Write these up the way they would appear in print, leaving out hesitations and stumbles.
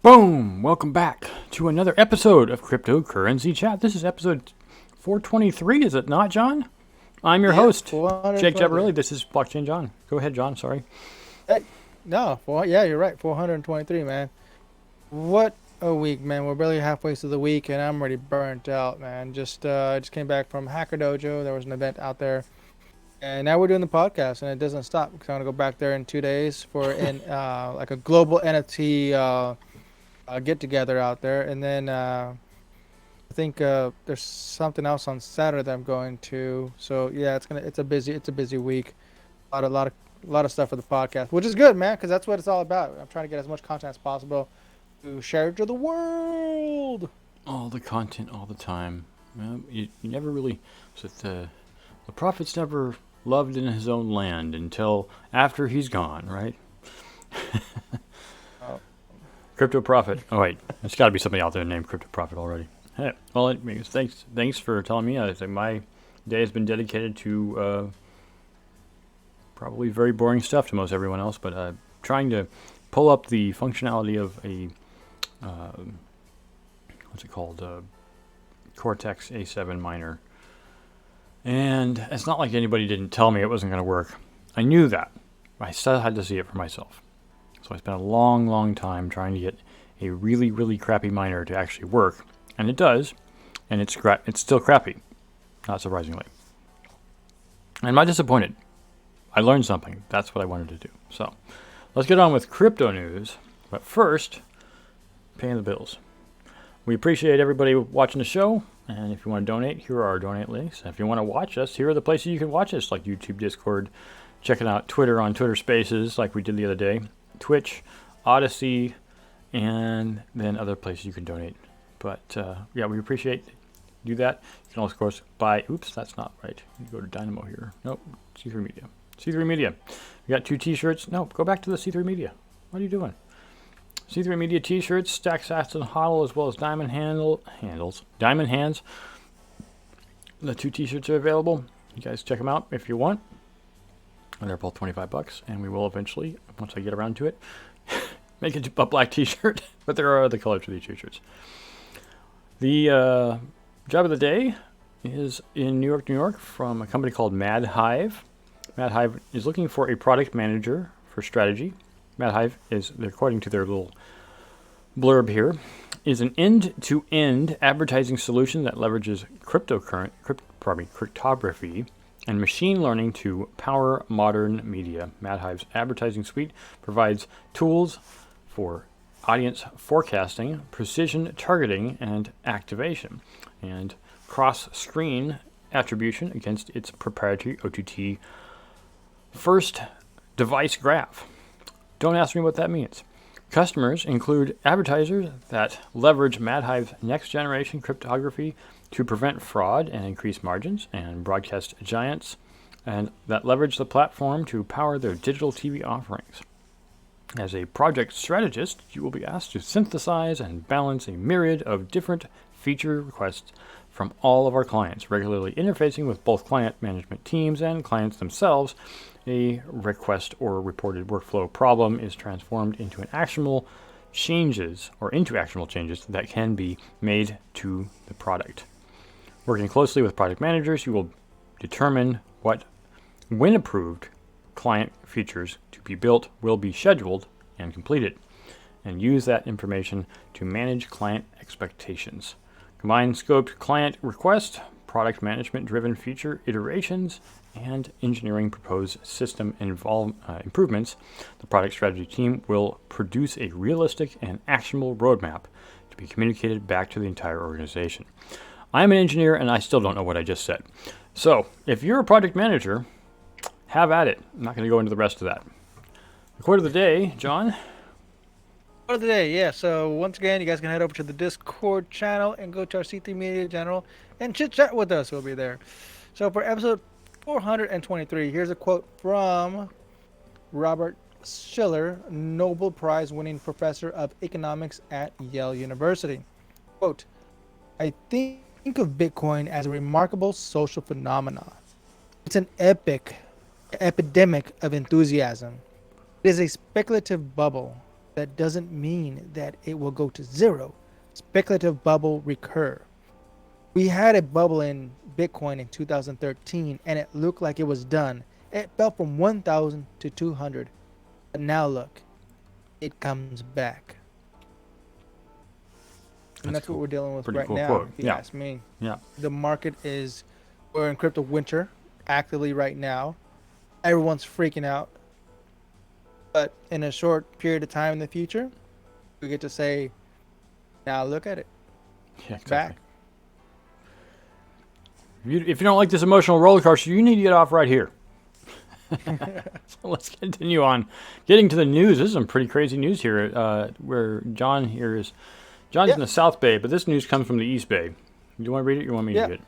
Boom! Welcome back to another episode of Cryptocurrency Chat. This is episode 423, is it not, John? I'm your host, Jake Jabarelli. This is Blockchain John. Go ahead, John. Sorry. You're right. 423, man. What a week, man. We're barely halfway through the week, and I'm already burnt out, man. I just came back from Hacker Dojo. There was an event out there, and now we're doing the podcast, and it doesn't stop because I'm gonna go back there in 2 days for like a global NFT get together out there, and then I think there's something else on Saturday that I'm going to. So yeah, it's a busy week. A lot of stuff for the podcast, which is good, man, because that's what it's all about. I'm trying to get as much content as possible to share to the world. All the content, all the time. You never really... the prophet's never loved in his own land until after he's gone, right? Crypto Prophet. Oh, wait. There's got to be somebody out there named Crypto Prophet already. Hey, well, thanks for telling me. I think my day has been dedicated to probably very boring stuff to most everyone else, but trying to pull up the functionality of a, what's it called, Cortex A7 miner. And it's not like anybody didn't tell me it wasn't going to work. I knew that. I still had to see it for myself. So I spent a long time trying to get a really, really crappy miner to actually work. And it does. And it's still crappy. Not surprisingly. And I'm not disappointed. I learned something. That's what I wanted to do. So let's get on with crypto news. But first, paying the bills. We appreciate everybody watching the show. And if you want to donate, here are our donate links. And if you want to watch us, here are the places you can watch us, like YouTube, Discord, checking out Twitter on Twitter Spaces, like we did the other day, Twitch, Odyssey, and then other places you can donate. But yeah, we appreciate do that. You can also, of course, buy. Oops, that's not right. You go to Dynamo here. Nope, C3 Media. C3 Media. You got 2 T-shirts. No, go back to the C3 Media. What are you doing? C3 Media T-shirts, Stack Sats and HODL, as well as Diamond Hands. The 2 T-shirts are available. You guys check them out if you want. And they're both $25, and we will eventually, once I get around to it, make it a black T-shirt. But there are other colors for these T-shirts. The job of the day is in New York, from a company called Mad Hive. Mad Hive is looking for a product manager for strategy. Mad Hive is, according to their little blurb here, is an end-to-end advertising solution that leverages cryptography and machine learning to power modern media. Mad Hive's advertising suite provides tools for audience forecasting, precision targeting, and activation, and cross-screen attribution against its proprietary OTT first device graph. Don't ask me what that means. Customers include advertisers that leverage Mad Hive's next-generation cryptography to prevent fraud and increase margins, and broadcast giants and that leverage the platform to power their digital TV offerings. As a project strategist, you will be asked to synthesize and balance a myriad of different feature requests from all of our clients, regularly interfacing with both client management teams and clients themselves. A request or reported workflow problem is transformed into actionable changes that can be made to the product. Working closely with product managers, you will determine when approved client features to be built will be scheduled and completed, and use that information to manage client expectations. Combine scoped client request, product management-driven feature iterations, and engineering proposed system improvements. The product strategy team will produce a realistic and actionable roadmap to be communicated back to the entire organization. I'm an engineer, and I still don't know what I just said. So, if you're a project manager, have at it. I'm not going to go into the rest of that. The quote of the day, John. Quote of the day, yeah. So once again, you guys can head over to the Discord channel and go to our C3 Media channel and chit chat with us. We'll be there. So for episode 423, here's a quote from Robert Shiller, Nobel Prize winning professor of economics at Yale University. Quote, "I think of Bitcoin as a remarkable social phenomenon. It's an epidemic of enthusiasm. It is a speculative bubble, that doesn't mean that it will go to zero. Speculative bubble recur. We had a bubble in Bitcoin in 2013 and it looked like it was done. It fell from 1,000 to 200. But now look, it comes back. And that's cool. what we're dealing with Pretty right cool now, quote. if you Yeah. ask me. Yeah. The market we're in crypto winter actively right now. Everyone's freaking out. But in a short period of time in the future, we get to say, now look at it. Yeah, It's exactly. back. If you don't like this emotional roller coaster, you need to get off right here. So let's continue on. Getting to the news. This is some pretty crazy news here. Where John's Yeah. in the South Bay, but this news comes from the East Bay. Do you want to read it? Or you want me to Yeah. read it?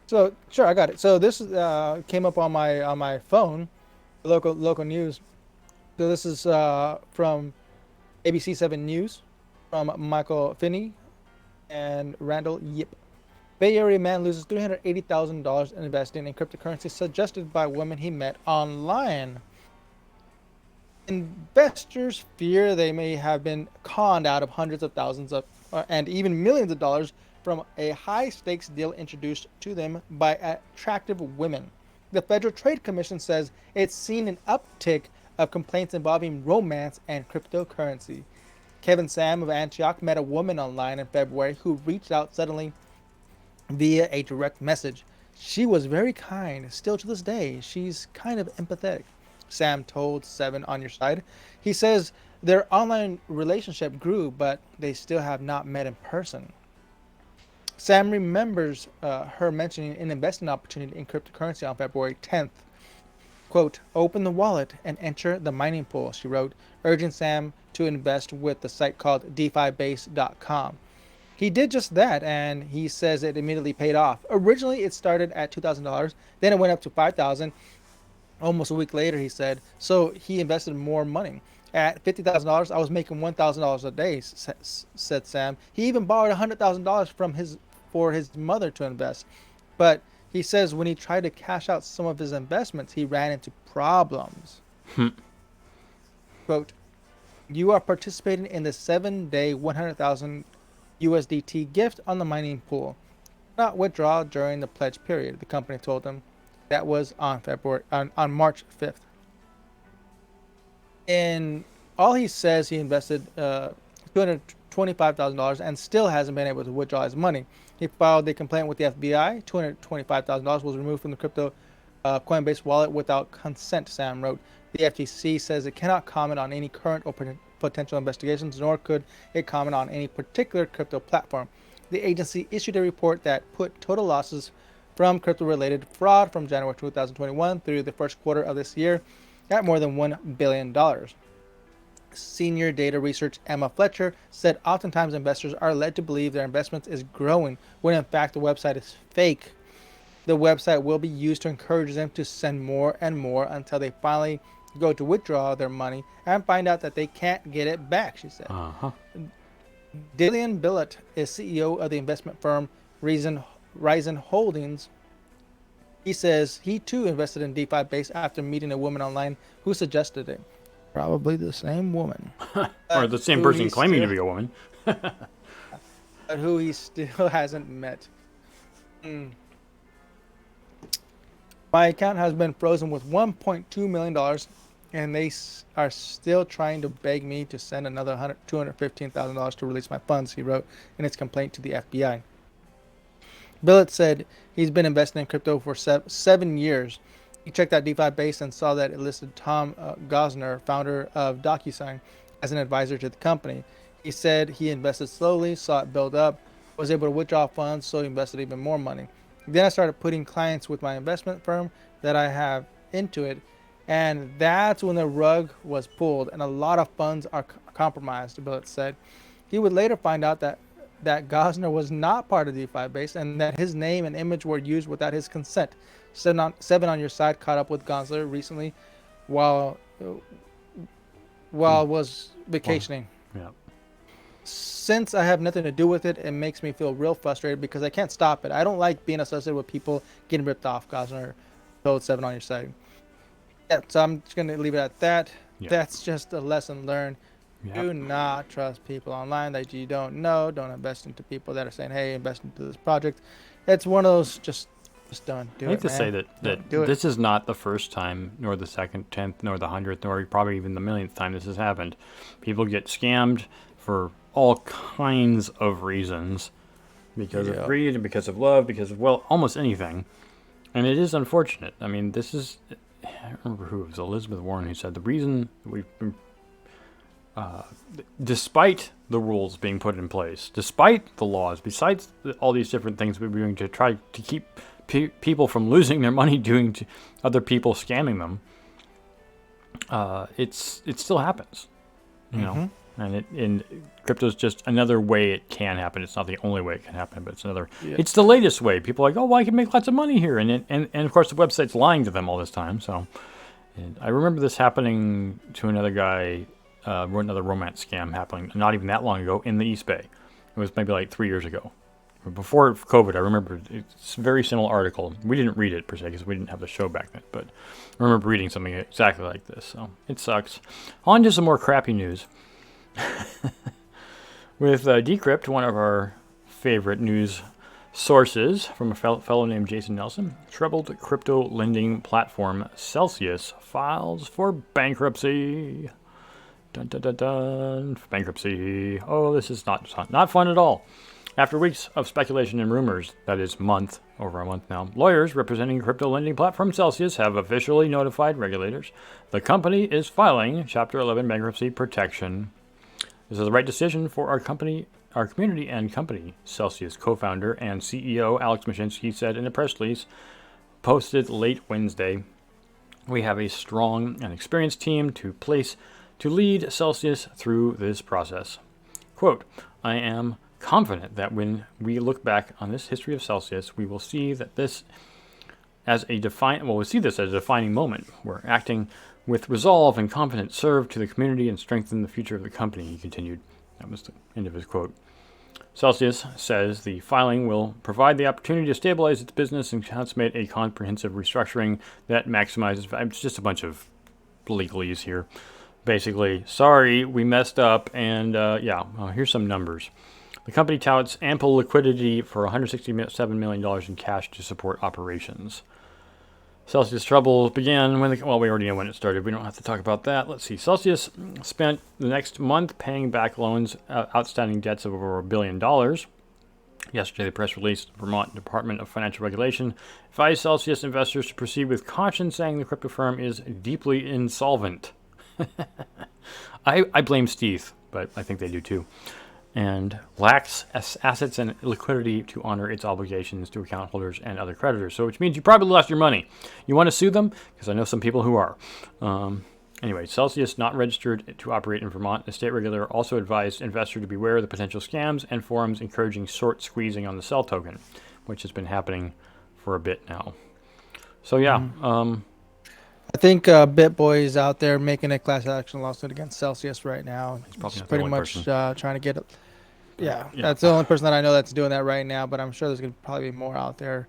So sure, I got it. So this came up on my phone, local news. So this is from ABC7 News, from Michael Finney and Randall Yip. Bay Area man loses $380,000 in investing in cryptocurrency suggested by women he met online. Investors fear they may have been conned out of hundreds of thousands of and even millions of dollars from a high stakes deal introduced to them by attractive women. The Federal Trade Commission says it's seen an uptick of complaints involving romance and cryptocurrency. Kevin Sam of Antioch met a woman online in February who reached out suddenly via a direct message. She was very kind. Still to this day, she's kind of empathetic. Sam told Seven on Your Side. He says their online relationship grew, but they still have not met in person. Sam remembers her mentioning an investing opportunity in cryptocurrency on February 10th. Quote, open the wallet and enter the mining pool, she wrote, urging Sam to invest with the site called DeFiBase.com. He did just that, and he says it immediately paid off. Originally, it started at $2,000, then it went up to $5,000. Almost a week later, he said, so he invested more money. At $50,000, I was making $1,000 a day, said Sam. He even borrowed $100,000 for his mother to invest. But he says when he tried to cash out some of his investments, he ran into problems. Quote, you are participating in the 7-day 100,000 USDT gift on the mining pool. Not withdraw during the pledge period, the company told him. That was on March 5th. In all he says, he invested $225,000 and still hasn't been able to withdraw his money. He filed a complaint with the FBI. $225,000 was removed from the crypto Coinbase wallet without consent, Sam wrote. The FTC says it cannot comment on any current or potential investigations, nor could it comment on any particular crypto platform. The agency issued a report that put total losses from crypto-related fraud from January 2021 through the first quarter of this year at more than $1 billion. Senior data research Emma Fletcher said oftentimes investors are led to believe their investments is growing when in fact the website is fake. The website will be used to encourage them to send more and more until they finally go to withdraw their money and find out that they can't get it back, she said. Dillian Billett is CEO of the investment firm Ryzen Holdings. He says he too invested in DeFi Base after meeting a woman online who suggested it. Probably the same woman. Or the same person claiming to be a woman. But who he still hasn't met. My account has been frozen with $1.2 million, and they are still trying to beg me to send another $215,000 to release my funds, he wrote in his complaint to the FBI. Billett said he's been investing in crypto for 7 years. He checked out DeFi Base and saw that it listed Tom Gosner, founder of DocuSign, as an advisor to the company. He said he invested slowly, saw it build up, was able to withdraw funds, so he invested even more money. Then I started putting clients with my investment firm that I have into it, and that's when the rug was pulled and a lot of funds are compromised, Billett said. He would later find out that Gosner was not part of DeFi Base and that his name and image were used without his consent. Seven on Your Side caught up with Gosner recently while was vacationing. Yeah. Since I have nothing to do with it, it makes me feel real frustrated because I can't stop it. I don't like being associated with people getting ripped off, Gosner told Seven on Your Side. Yeah, so I'm just going to leave it at that. Yeah. That's just a lesson learned. Yep. Do not trust people online that you don't know. Don't invest into people that are saying, "Hey, invest into this project." It's one of those just don't do I hate it, to say man. that Don't do it. this is not the first time, nor the second, 10th, nor the 100th, nor probably even the millionth time this has happened. People get scammed for all kinds of reasons, because of Yeah. greed and because of love, because of, well, almost anything. And it is unfortunate. I mean, this is, I don't remember who it was, Elizabeth Warren, who said the reason we've been, despite the rules being put in place, despite the laws, besides all these different things we're doing to try to keep people from losing their money doing to other people scamming them, it still happens, you know. And crypto's just another way it can happen. It's not the only way it can happen, but it's another. Yeah. It's the latest way. People are like, oh, well, I can make lots of money here, and of course the website's lying to them all this time. So, and I remember this happening to another guy, another romance scam happening not even that long ago in the East Bay. It was maybe like 3 years ago. Before COVID, I remember it's a very similar article. We didn't read it per se because we didn't have the show back then, but I remember reading something exactly like this. So it sucks. On to some more crappy news. With Decrypt, one of our favorite news sources from a fellow named Jason Nelson, troubled crypto lending platform Celsius files for bankruptcy. Dun dun dun dun. Bankruptcy. Oh, this is not fun at all. After weeks of speculation and rumors, that is over a month now, lawyers representing crypto lending platform Celsius have officially notified regulators the company is filing Chapter 11 bankruptcy protection. This is the right decision for our community and company, Celsius co-founder and CEO Alex Mashinsky said in a press release posted late Wednesday. We have a strong and experienced team to lead Celsius through this process. Quote, I am confident that when we look back on this history of Celsius, we will see that this as a defining moment. We're acting with resolve and confidence serve to the community and strengthen the future of the company, he continued. That was the end of his quote. Celsius says the filing will provide the opportunity to stabilize its business and consummate a comprehensive restructuring that maximizes value. It's just a bunch of legalese here. Basically, sorry, we messed up, and here's some numbers. The company touts ample liquidity for $167 million in cash to support operations. Celsius troubles began we already know when it started. We don't have to talk about that. Let's see. Celsius spent the next month paying back loans, outstanding debts of over $1 billion. Yesterday, the press release, the Vermont Department of Financial Regulation advised Celsius investors to proceed with caution, saying the crypto firm is deeply insolvent. I blame Steve, but I think they do too. And lacks assets and liquidity to honor its obligations to account holders and other creditors. So, which means you probably lost your money. You want to sue them? Because I know some people who are. Anyway, Celsius not registered to operate in Vermont. The state regulator also advised investors to beware of the potential scams and forums encouraging short squeezing on the Cell token, which has been happening for a bit now. So, yeah. I think BitBoy is out there making a class action lawsuit against Celsius right now. He's pretty much trying to get it. Yeah, that's the only person that I know that's doing that right now, but I'm sure there's going to probably be more out there.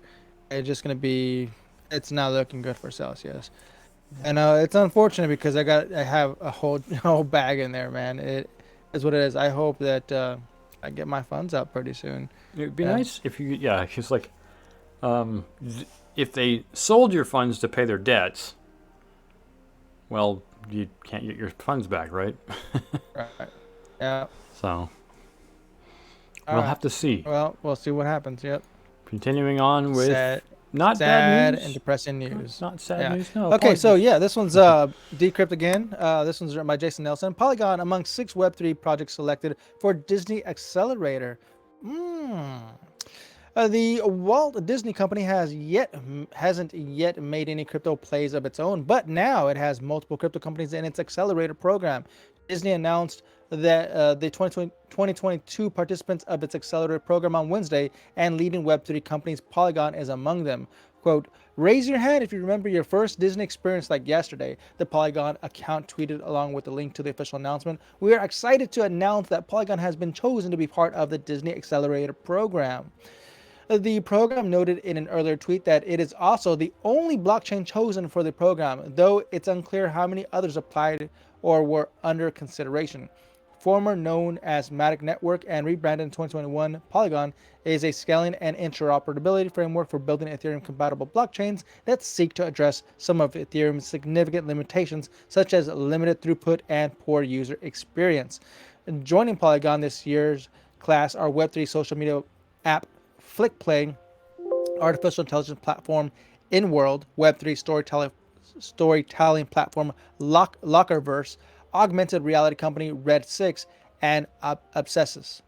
It's just going to be, it's not looking good for Celsius. And it's unfortunate because I have a whole bag in there, man. It is what it is. I hope that I get my funds out pretty soon. It'd be nice if you, because like, if they sold your funds to pay their debts, well, you can't get your funds back, right? Right. Yeah. So we'll have to see. Well, we'll see what happens. Yep. Continuing on with sad bad news. And depressing news. Not sad news. No. Okay, so this one's Decrypt again. This one's written by Jason Nelson. Polygon among 6 Web3 projects selected for Disney Accelerator. The Walt Disney Company hasn't yet made any crypto plays of its own, but now it has multiple crypto companies in its accelerator program. Disney announced that the 2022 participants of its accelerator program on Wednesday, and leading Web3 companies Polygon is among them. Quote, raise your hand if you remember your first Disney experience like yesterday, the Polygon account tweeted along with the link to the official announcement. We are excited to announce that Polygon has been chosen to be part of the Disney Accelerator program. The program noted in an earlier tweet that it is also the only blockchain chosen for the program, though it's unclear how many others applied or were under consideration. Former known as Matic Network and rebranded in 2021, Polygon is a scaling and interoperability framework for building Ethereum-compatible blockchains that seek to address some of Ethereum's significant limitations, such as limited throughput and poor user experience. And joining Polygon this year's class are Web3 social media app FlickPlay, artificial intelligence platform InWorld, Web3 storytelling platform Lockerverse, augmented reality company Red 6, and Obsessus,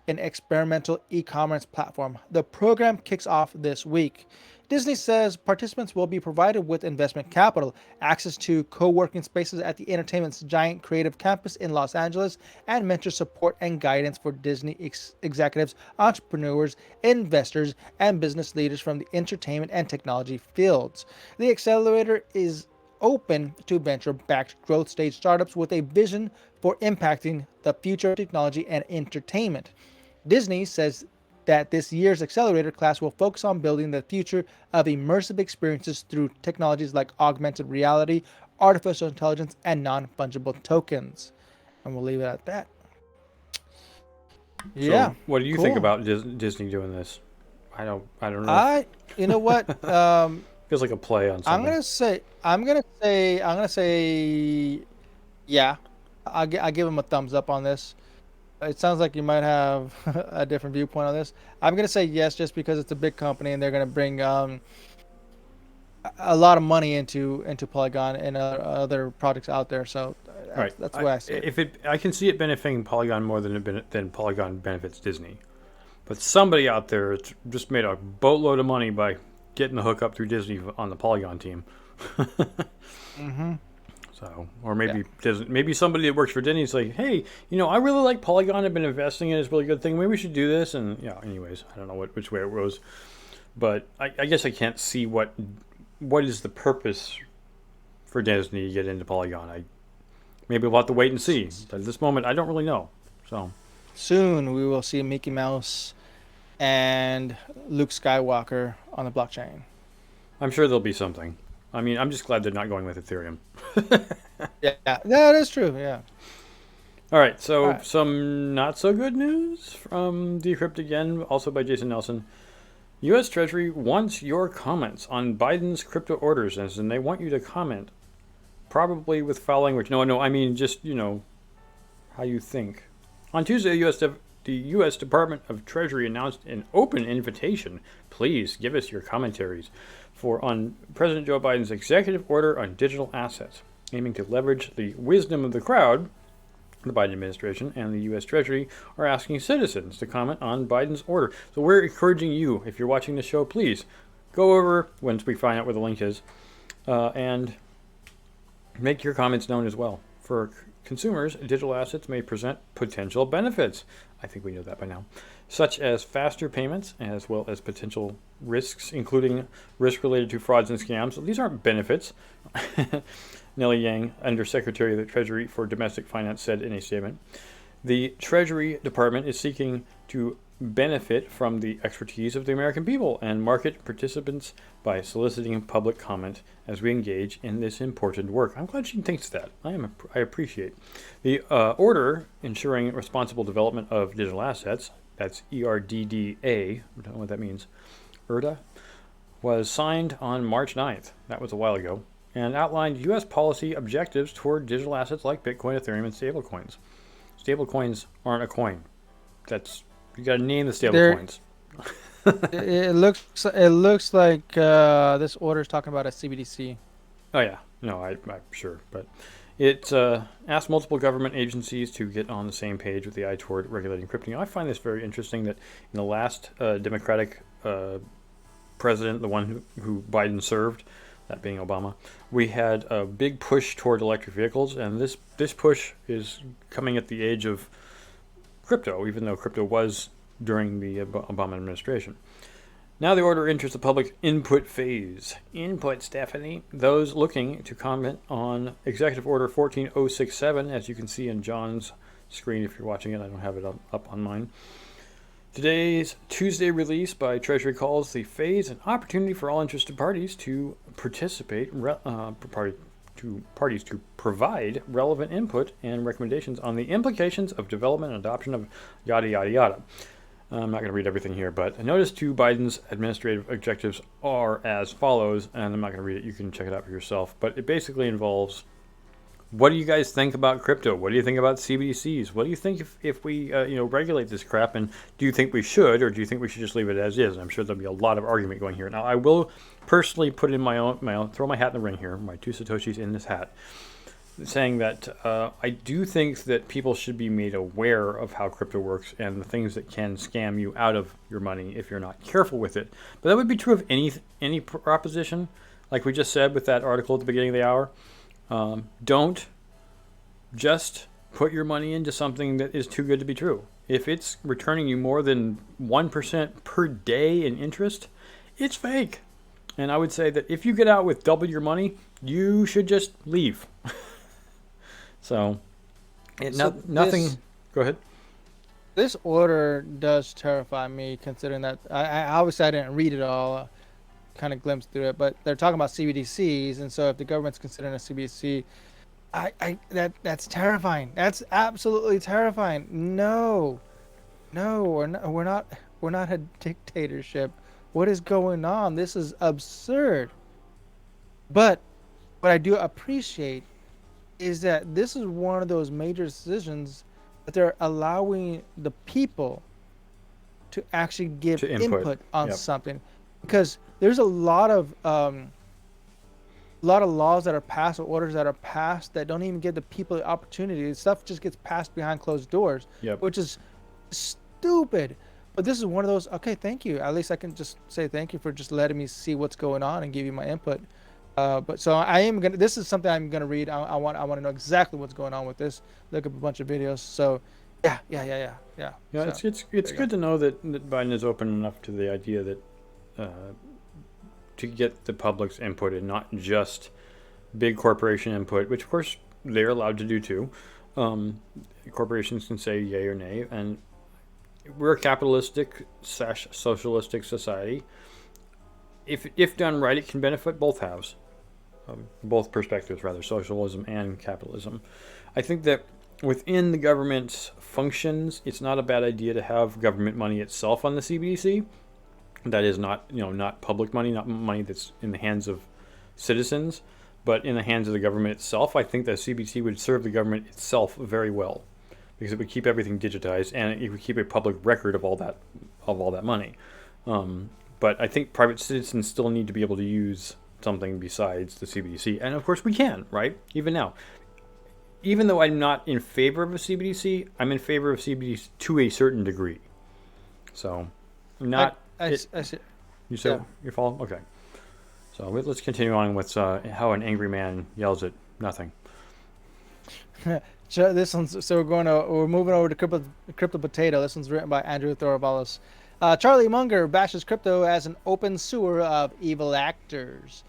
an experimental e-commerce platform. The program kicks off this week. Disney says participants will be provided with investment capital, access to co-working spaces at the entertainment's giant creative campus in Los Angeles, and mentor support and guidance for Disney executives, entrepreneurs, investors, and business leaders from the entertainment and technology fields. The accelerator is open to venture-backed growth stage startups with a vision for impacting the future of technology and entertainment. Disney says that this year's accelerator class will focus on building the future of immersive experiences through technologies like augmented reality, artificial intelligence, and non-fungible tokens. And we'll leave it at that. Yeah. So, what do you cool. think about Disney doing this? I don't know. You know what? Feels like a play on something. I'm gonna say, yeah. I give him a thumbs up on this. It sounds like you might have a different viewpoint on this. I'm gonna say yes, just because it's a big company and they're gonna bring a lot of money into Polygon and other projects out there. So that's why I see it. I can see it benefiting Polygon more than Polygon benefits Disney. But somebody out there just made a boatload of money by getting the hook up through Disney on the Polygon team. Mm-hmm. So, or maybe somebody that works for Disney is like, hey, I really like Polygon. I've been investing in it. It's a really good thing. Maybe we should do this. And anyways, I don't know which way it goes. But I guess I can't see what is the purpose for Disney to get into Polygon. Maybe we'll have to wait and see. But at this moment, I don't really know. So soon we will see Mickey Mouse and Luke Skywalker on the blockchain. I'm sure there'll be something. I mean, I'm just glad they're not going with Ethereum. Yeah, that is true. Yeah. All right. So some not so good news from Decrypt again, also by Jason Nelson. U.S. Treasury wants your comments on Biden's crypto orders, and they want you to comment, probably with foul language. No, I mean just how you think. On Tuesday, the U.S. Department of Treasury announced an open invitation. Please give us your commentaries on President Joe Biden's executive order on digital assets, aiming to leverage the wisdom of the crowd. The Biden administration and the U.S. Treasury are asking citizens to comment on Biden's order. So we're encouraging you, if you're watching the show, please go over once we find out where the link is and make your comments known as well. For consumers, digital assets may present potential benefits. I think we know that by now, such as faster payments as well as potential risks, including risk related to frauds and scams. So these aren't benefits. Nellie Yang, Undersecretary of the Treasury for Domestic Finance, said in a statement. The Treasury Department is seeking to benefit from the expertise of the American people and market participants by soliciting public comment as we engage in this important work. I'm glad she thinks that. I appreciate. The order ensuring responsible development of digital assets, that's ERDDA, I don't know what that means, ERDA, was signed on March 9th. That was a while ago. And outlined U.S. policy objectives toward digital assets like Bitcoin, Ethereum, and stablecoins. Stablecoins aren't a coin. You got to name the stablecoins. It looks like this order is talking about a CBDC. Oh yeah, no, I'm sure, but it asked multiple government agencies to get on the same page with the eye toward regulating crypto. I find this very interesting that in the last Democratic president, the one who Biden served, that being Obama, we had a big push toward electric vehicles, and this push is coming at the age of crypto, even though crypto was during the Obama administration. Now the order enters the public input phase. Input, Stephanie. Those looking to comment on Executive Order 14067, as you can see on John's screen if you're watching it. I don't have it up on mine. Today's Tuesday release by Treasury calls the phase an opportunity for all interested parties to participate parties to provide relevant input and recommendations on the implications of development and adoption of yada yada yada. I'm not going to read everything here, but a notice to Biden's administrative objectives are as follows, and I'm not going to read it. You can check it out for yourself. But it basically involves, what do you guys think about crypto? What do you think about CBDCs? What do you think if we regulate this crap? And do you think we should, or do you think we should just leave it as is? I'm sure there'll be a lot of argument going here. Now, I will personally put in my own throw my hat in the ring here, my 2 Satoshis in this hat, saying that I do think that people should be made aware of how crypto works and the things that can scam you out of your money if you're not careful with it. But that would be true of any proposition, like we just said with that article at the beginning of the hour. Don't just put your money into something that is too good to be true. If it's returning you more than 1% per day in interest, it's fake. And I would say that if you get out with double your money, you should just leave. So nothing. Go ahead. This order does terrify me, considering that I obviously I didn't read it all, kind of glimpsed through it, but they're talking about CBDCs, and so if the government's considering a CBDC, that's terrifying. That's absolutely terrifying. No, we're not a dictatorship. What is going on? This is absurd. But what I do appreciate is that this is one of those major decisions that they're allowing the people to actually give input on something, because there's a lot of laws that are passed or orders that are passed that don't even give the people the opportunity. Stuff just gets passed behind closed doors, which is stupid. But this is one of those. Okay, thank you. At least I can just say thank you for just letting me see what's going on and give you my input. But so I am gonna. This is something I'm gonna read. I want to know exactly what's going on with this. Look up a bunch of videos. So, yeah. Yeah, so, it's good to know that Biden is open enough to the idea that to get the public's input and not just big corporation input, which of course they're allowed to do too. Corporations can say yay or nay, and we're a capitalistic / socialistic society. If done right, it can benefit both halves. Both perspectives, rather, socialism and capitalism. I think that within the government's functions, it's not a bad idea to have government money itself on the CBDC. That is not public money, not money that's in the hands of citizens, but in the hands of the government itself. I think that CBDC would serve the government itself very well, because it would keep everything digitized and it would keep a public record of all that money. But I think private citizens still need to be able to use something besides the CBDC. And of course we can, right? Even now. Even though I'm not in favor of a CBDC, I'm in favor of CBDC to a certain degree. So, not... I see. You say you follow? Okay. So let's continue on with how an angry man yells at nothing. So we're moving over to Crypto Potato. This one's written by Andrew Thoravalis. Charlie Munger bashes crypto as an open sewer of evil actors.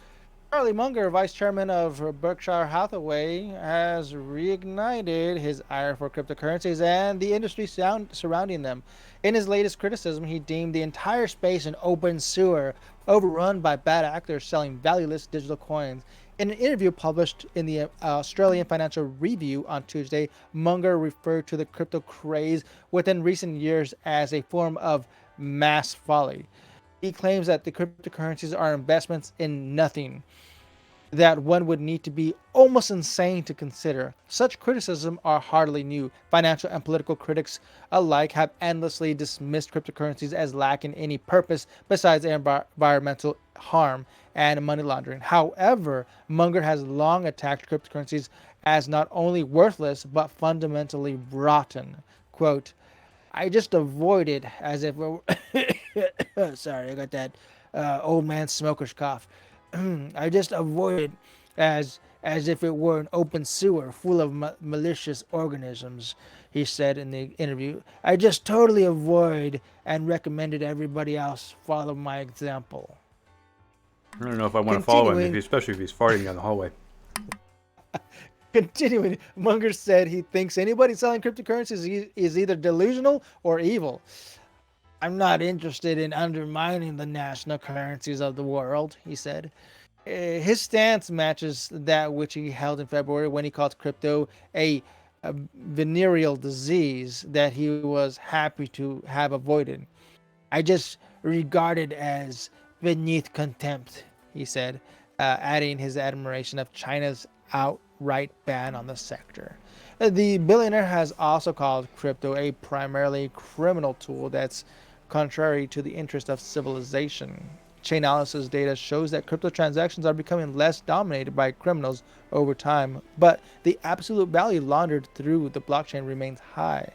Charlie Munger, vice chairman of Berkshire Hathaway, has reignited his ire for cryptocurrencies and the industry surrounding them. In his latest criticism, he deemed the entire space an open sewer, overrun by bad actors selling valueless digital coins. In an interview published in the Australian Financial Review on Tuesday, Munger referred to the crypto craze within recent years as a form of mass folly. He claims that the cryptocurrencies are investments in nothing that one would need to be almost insane to consider. Such criticism are hardly new. Financial and political critics alike have endlessly dismissed cryptocurrencies as lacking any purpose besides environmental harm and money laundering. However, Munger has long attacked cryptocurrencies as not only worthless but fundamentally rotten. Quote, I just avoided as if sorry, I got that old man smoker's cough. I just avoided as if it were an open sewer full of malicious organisms, he said in the interview. I just totally avoid and recommended everybody else follow my example. I don't know if I want to follow him, especially if he's farting down the hallway. Continuing, Munger said he thinks anybody selling cryptocurrencies is either delusional or evil. I'm not interested in undermining the national currencies of the world, he said. His stance matches that which he held in February when he called crypto a venereal disease that he was happy to have avoided. I just regard it as beneath contempt, he said, adding his admiration of China's outright ban on the sector. The billionaire has also called crypto a primarily criminal tool that's contrary to the interest of civilization. Chainalysis data shows that crypto transactions are becoming less dominated by criminals over time, but the absolute value laundered through the blockchain remains high.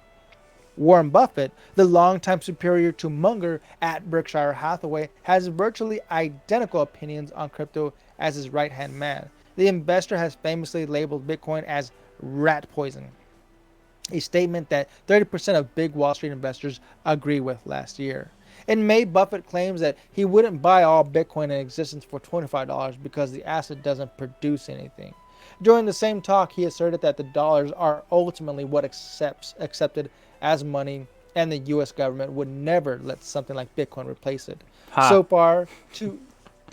Warren Buffett, the longtime superior to Munger at Berkshire Hathaway, has virtually identical opinions on crypto as his right hand man. The investor has famously labeled Bitcoin as rat poison, a statement that 30% of big Wall Street investors agree with last year. In May, Buffett claims that he wouldn't buy all Bitcoin in existence for $25 because the asset doesn't produce anything. During the same talk, he asserted that the dollars are ultimately what accepted as money, and the U.S. government would never let something like Bitcoin replace it. So far, two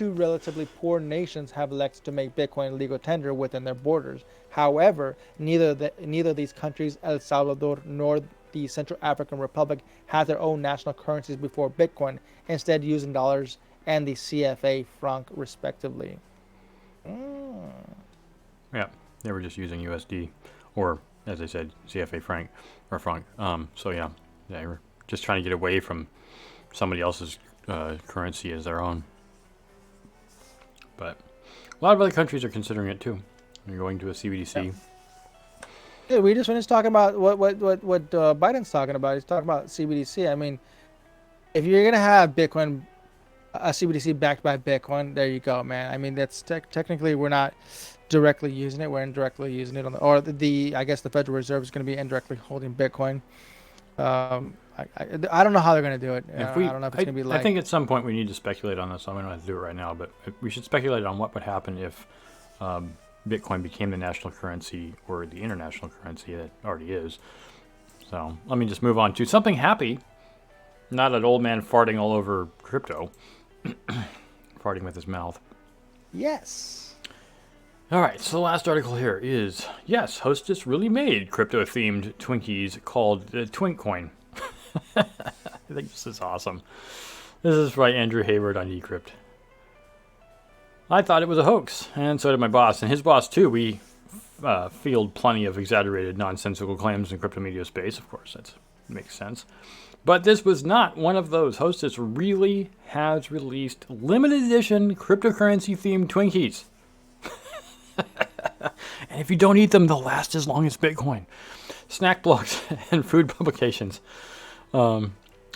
relatively poor nations have elected to make Bitcoin legal tender within their borders. However, neither of these countries, El Salvador nor the Central African Republic, had their own national currencies before Bitcoin, instead using dollars and the CFA franc respectively. Yeah, they were just using USD, or as I said, CFA franc or franc. So yeah, they were just trying to get away from somebody else's currency as their own. But a lot of other countries are considering it too. They're going to a CBDC. Yep. Yeah, we just finished talking about what Biden's talking about. He's talking about CBDC. I mean, if you're gonna have Bitcoin, a CBDC backed by Bitcoin, there you go, man. I mean, that's technically we're not directly using it; we're indirectly using it on I guess the Federal Reserve is going to be indirectly holding Bitcoin. I don't know how they're going to do it. I don't know if it's going to be like. I think at some point we need to speculate on this. So we don't have to do it right now, but we should speculate on what would happen if Bitcoin became the national currency or the international currency that already is. So let me just move on to something happy, not an old man farting all over crypto, farting with his mouth. Yes. All right, so the last article here is, yes, Hostess really made crypto-themed Twinkies called Twinkcoin. I think this is awesome. This is by Andrew Hayward on Decrypt. I thought it was a hoax, and so did my boss, and his boss too. We field plenty of exaggerated, nonsensical claims in crypto media space. Of course, that makes sense. But this was not one of those. Hostess really has released limited edition cryptocurrency-themed Twinkies. And if you don't eat them, they'll last as long as Bitcoin. Snack blogs and food publications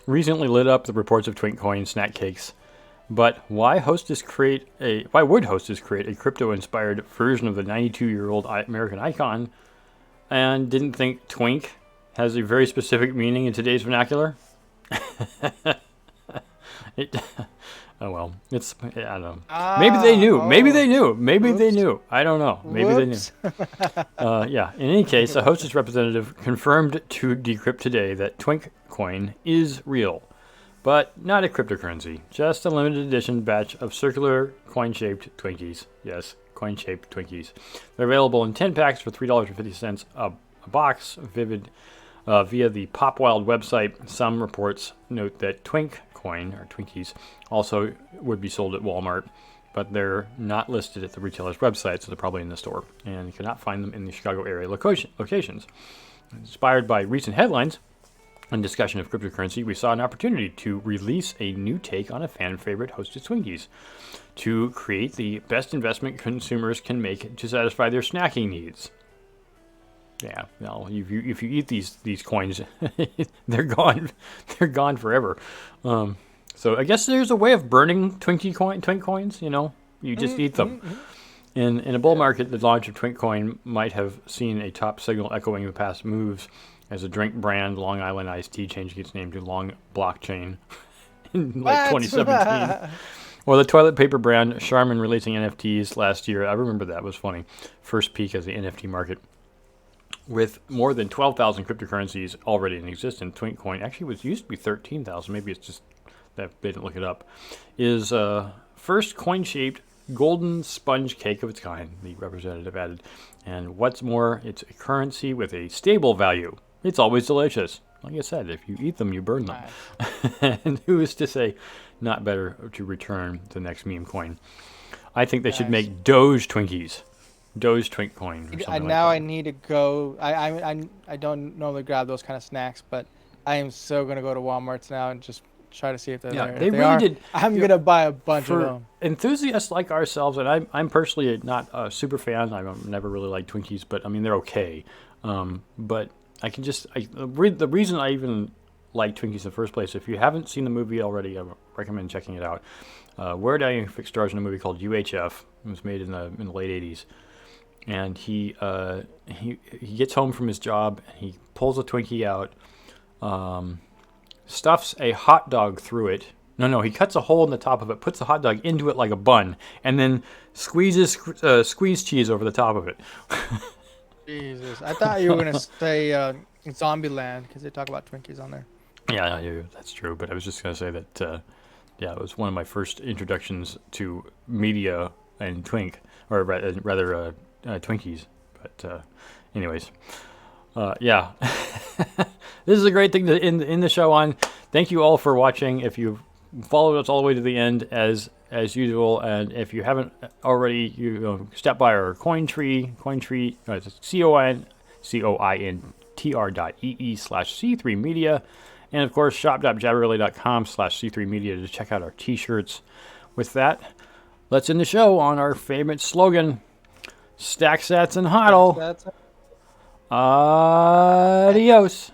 recently lit up the reports of Twinkcoin snack cakes. But why would Hostess create a crypto-inspired version of the 92-year-old American icon and didn't think twink has a very specific meaning in today's vernacular? Oh well, I don't know. Maybe they knew. Maybe they knew. Maybe they knew. I don't know. Maybe they knew. Yeah. In any case, a Hostess representative confirmed to Decrypt today that Twinkcoin is real, but not a cryptocurrency. Just a limited edition batch of circular coin-shaped Twinkies. Yes, coin-shaped Twinkies. They're available in 10 packs for $3.50 a box. Via the Popwild website, some reports note that Twinkcoin or Twinkies also would be sold at Walmart, but they're not listed at the retailer's website, so they're probably in the store, and you cannot find them in the Chicago area locations. Inspired by recent headlines and discussion of cryptocurrency, we saw an opportunity to release a new take on a fan favorite Hostess Twinkies to create the best investment consumers can make to satisfy their snacking needs. Yeah, no. If you eat these coins, they're gone. They're gone forever. So I guess there's a way of burning Twink coins. You know, you just eat them. In a bull market, the launch of Twinkcoin might have seen a top signal echoing the past moves as a drink brand, Long Island Iced Tea, changing its name to Long Blockchain in like 2017. Or the toilet paper brand Charmin releasing NFTs last year. I remember that was funny. First peak as the NFT market. With more than 12,000 cryptocurrencies already in existence, Twinkcoin actually used to be 13,000. Maybe it's just that they didn't look it up. Is first coin-shaped golden sponge cake of its kind, the representative added. And what's more, it's a currency with a stable value. It's always delicious. Like I said, if you eat them, you burn them. Nice. And who is to say not better to return the next meme coin? I think they should make Doge Twinkies. Doge Twinkcoin or something now like I need to go. I don't normally grab those kind of snacks, but I am so going to go to Walmart's now and just try to see if they're there. They really did. I'm going to buy a bunch of them. Enthusiasts like ourselves, and I'm personally not a super fan. I've never really liked Twinkies, but I mean, they're okay. But I can just, the reason I even like Twinkies in the first place, if you haven't seen the movie already, I recommend checking it out. Weird Al stars in a movie called UHF. It was made in the late 80s. And he gets home from his job, and he pulls a Twinkie out, stuffs a hot dog through it. No, he cuts a hole in the top of it, puts the hot dog into it like a bun, and then squeezes squeezed cheese over the top of it. Jesus, I thought you were gonna say Zombieland because they talk about Twinkies on there. Yeah, that's true. But I was just gonna say that, it was one of my first introductions to media and rather Twinkies. But anyways, this is a great thing to end the show on. Thank you all for watching. If you've followed us all the way to the end, as usual, and if you haven't already, step by our Cointree, cointr.ee/C3media, and of course shop.jabberley.com/C3media to check out our t-shirts. With that, let's end the show on our favorite slogan: Stack Sats and HODL. Adios.